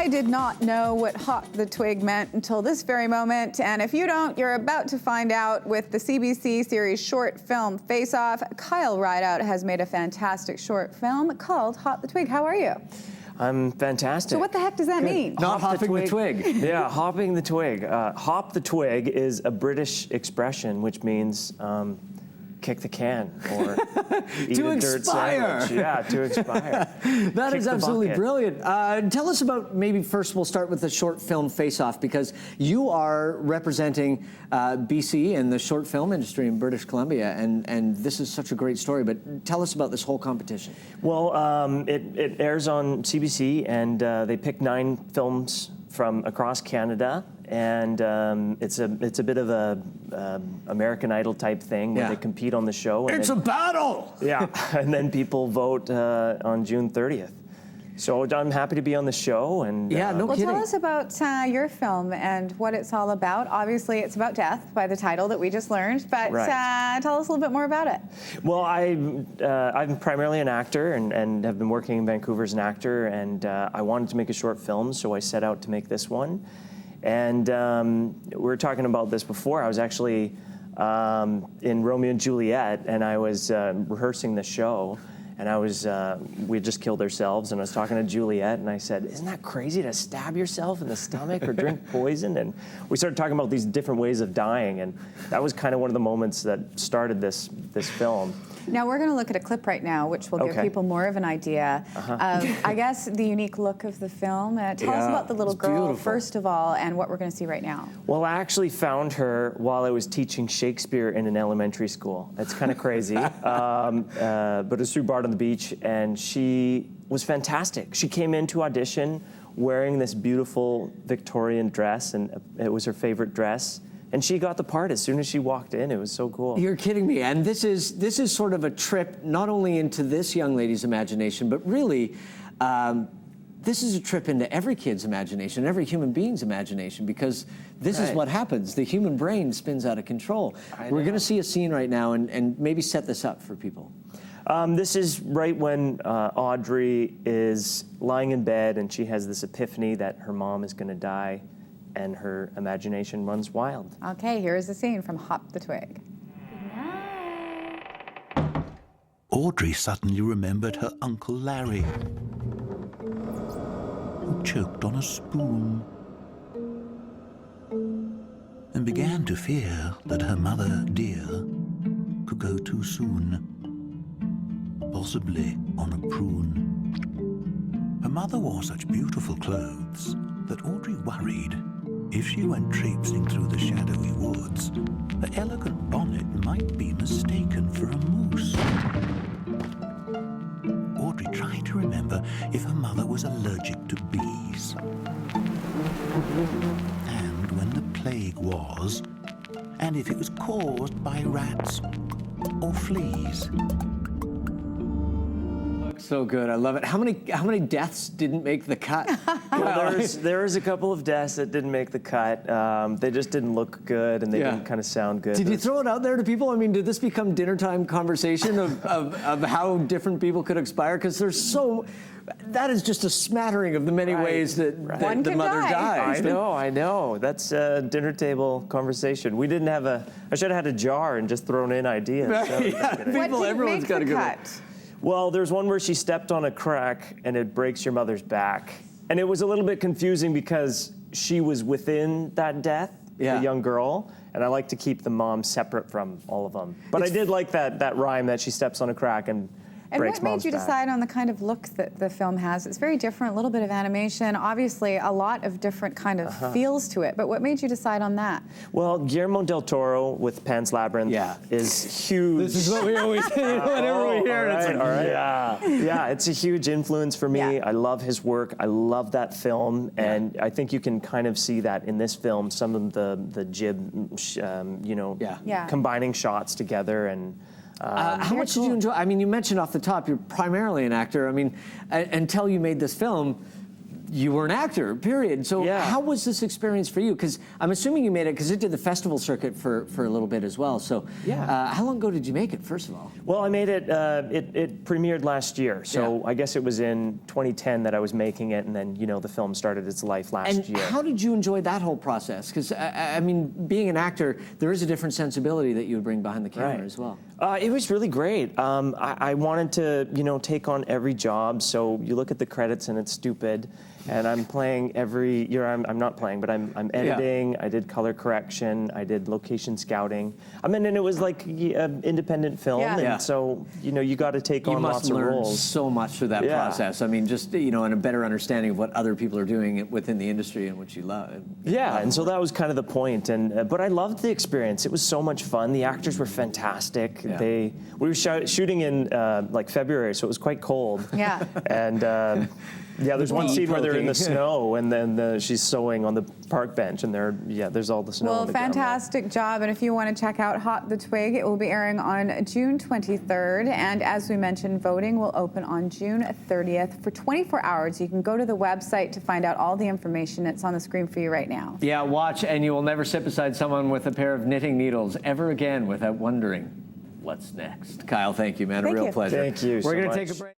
I did not know what Hop the Twig meant until this very moment, and if you don't, you're about to find out with the CBC series short film Faceoff. Kyle Rideout has made a fantastic short film called Hop the Twig. How are you? I'm fantastic. So what the heck does that mean? Not hopping the twig. Yeah, hopping the twig. Hop the twig is a British expression which means kick the can or eat to a dirt expire. sandwich. Yeah, to expire. That is absolutely brilliant. Tell us about, maybe first we'll start with the short film Face-Off, because you are representing BC and the short film industry in British Columbia, and this is such a great story, but tell us about this whole competition. Well, it airs on CBC, and they pick 9 films from across Canada, and it's a bit of a American Idol type thing where they compete on the show. And it's a battle! Yeah, and then people vote on June 30th. So I'm happy to be on the show. And no kidding. Tell us about your film and what it's all about. Obviously, it's about death by the title that we just learned, but tell us a little bit more about it. Well, I'm primarily an actor and have been working in Vancouver as an actor, and I wanted to make a short film, so I set out to make this one. And we were talking about this before. I was actually in Romeo and Juliet, and I was rehearsing the show. And we had just killed ourselves, and I was talking to Juliet, and I said, isn't that crazy to stab yourself in the stomach or drink poison? And we started talking about these different ways of dying, and that was kind of one of the moments that started this film. Now, we're going to look at a clip right now, which will give people more of an idea of, I guess, the unique look of the film. Tell us about the little girl, first of all, and what we're going to see right now. Well, I actually found her while I was teaching Shakespeare in an elementary school. It's kind of crazy. But it was through Bard on the Beach, and she was fantastic. She came in to audition wearing this beautiful Victorian dress, and it was her favorite dress. And she got the part as soon as she walked in. It was so cool. You're kidding me. And this is sort of a trip not only into this young lady's imagination, but really, this is a trip into every kid's imagination, every human being's imagination, because this is what happens. The human brain spins out of control. We're going to see a scene right now and maybe set this up for people. This is right when Audrey is lying in bed and she has this epiphany that her mom is going to die, and her imagination runs wild. Okay, here's the scene from Hop the Twig. Audrey suddenly remembered her Uncle Larry, who choked on a spoon, and began to fear that her mother, dear, could go too soon, possibly on a prune. Her mother wore such beautiful clothes that Audrey worried if she went traipsing through the shadowy woods, her elegant bonnet might be mistaken for a moose. Audrey tried to remember if her mother was allergic to bees, and when the plague was, and if it was caused by rats or fleas. So good, I love it. How many deaths didn't make the cut? Well, there was a couple of deaths that didn't make the cut. They just didn't look good, and they didn't kind of sound good. Did you throw it out there to people? I mean, did this become dinner time conversation of how different people could expire? Because that is just a smattering of the many ways that the mother dies. I know. That's a dinner table conversation. We didn't have I should have had a jar and just thrown in ideas. Everyone's got a good one. Well, there's one where she stepped on a crack and it breaks your mother's back. And it was a little bit confusing because she was within that death, the young girl, and I like to keep the mom separate from all of them. But I did like that rhyme that she steps on a crack and breaks mom's back. And what made you decide on the kind of look that the film has? It's very different, a little bit of animation, obviously a lot of different kind of feels to it, but what made you decide on that? Well, Guillermo del Toro with Pan's Labyrinth is huge. This is what we always say whenever we hear it. All right. Yeah, it's a huge influence for me. I love his work. I love that film, and I think you can kind of see that in this film, some of the jib, combining shots together. And how much did you enjoy? I mean, you mentioned off the top you're primarily an actor. I mean, until you made this film, you were an actor, period. So Yeah. how was this experience for you? Because I'm assuming you made it, because it did the festival circuit for a little bit as well. So how long ago did you make it, first of all? Well, I made it, it premiered last year. So I guess it was in 2010 that I was making it, and then, you know, the film started its life last year. How did you enjoy that whole process? Because, I mean, being an actor, there is a different sensibility that you would bring behind the camera as well. It was really great. I wanted to, you know, take on every job. So you look at the credits and it's stupid. And I'm playing every year. I'm not playing, but I'm editing. I did color correction. I did location scouting. I mean, and it was like an independent film, and so you know you got to take on lots of roles. You must learn so much through that process. I mean, just you know, and a better understanding of what other people are doing within the industry and what you love. Yeah, and so that was kind of the point. And but I loved the experience. It was so much fun. The actors were fantastic. We were shooting in like February, so it was quite cold. Yeah. And. Yeah, there's one scene where they're in the snow, and then she's sewing on the park bench, and there's all the snow. Well, on the ground. fantastic job. And if you want to check out Hot the Twig, it will be airing on June 23rd. And as we mentioned, voting will open on June 30th for 24 hours. You can go to the website to find out all the information. It's on the screen for you right now. Yeah, watch, and you will never sit beside someone with a pair of knitting needles ever again without wondering what's next. Kyle, thank you, man. Thank a real you. pleasure. Thank you. We're so going to much. take a break.